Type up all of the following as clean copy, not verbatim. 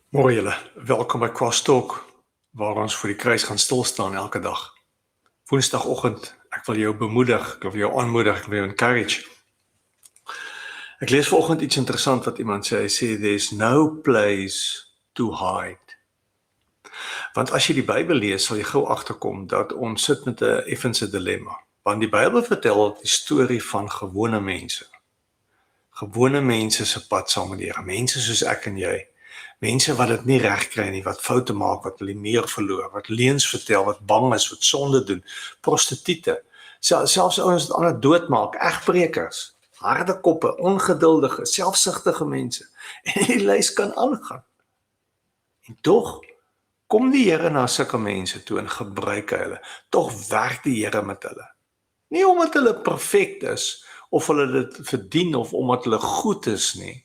Môre julle, welkom by Cross Talk, waar ons voor die kruis gaan stilstaan elke dag. Woensdagoggend, ek wil jou bemoedig, ek wil jou aanmoedig, ek wil jou encourage. Ek lees vanoggend iets interessant wat iemand sê, hy sê, there's no place to hide. Want as jy die Bybel lees, sal jy gou agterkom dat ons sit met 'n effense dilemma. Want die Bybel vertel die storie van gewone mense. Gewone mense se pad saam met die Here, mense soos ek en jy. Mense wat dit nie reg kry nie, wat foute maak, wat hulle meer verloor, wat leuns vertel, wat bang is, wat sonde doen, prostituie, selfs ouens wat ander doodmaak, egbrekers, harde koppe, ongeduldige, selfsugtige mense. En die lys kan aangaan. En tog kom die Here na sulke mense toe en gebruik hulle. Tog werk die Here met hulle. Nie omdat hulle perfek is of hulle dit verdien of omdat hulle goed is nie.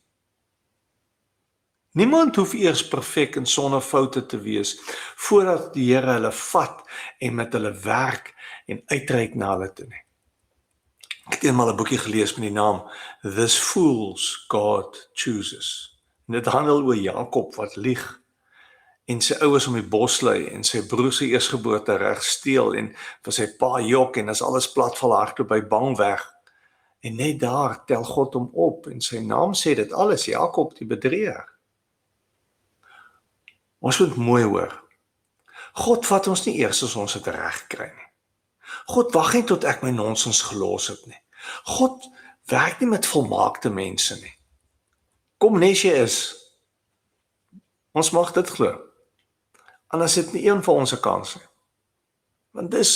Niemand hoef eers perfek en sonder foute te wees voordat die Here hulle vat en met hulle werk en uitreik na hulle toe nie. Ek het eendag 'n boekie gelees met die naam This Fools God Chooses. En dit handel oor Jakob wat lieg en sy ouers om die bos lei en sy broer se eersgeboorte reg steel en vir sy pa jok en as alles platval hardloop by bang weg. En net daar tel God hom op en sy naam sê dit alles, Jakob die bedrieger. Ons moet mooi hoor. God vat ons nie eers as ons dit reg kry nie. God wag nie tot ek my nonsens gelos het nie. God werk nie met volmaakte mense nie. Kom nes jy is. Ons mag dit glo. Anders het nie een van ons 'n kans nie. Want dis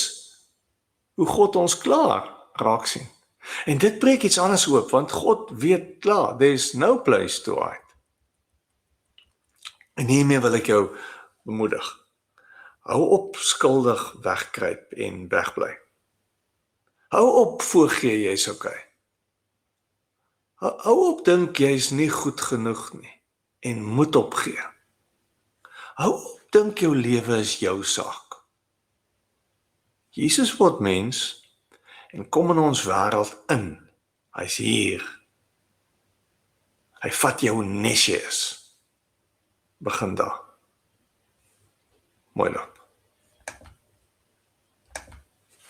hoe God ons klaar raak sien. En dit breek iets anders oop, want God weet klaar, there's no place to hide. En hiermee wil ek jou bemoedig. Hou op skuldig wegkruip en wegbly. Hou op voorgee jy's okay. Hou op dink jy's nie goed genoeg nie en moet opgee. Hou op dink jou lewe is jou saak. Jesus word mens en kom in ons wêreld in. Hy's hier. Hy vat jou nes jy is. Begin daar. Mooi dag.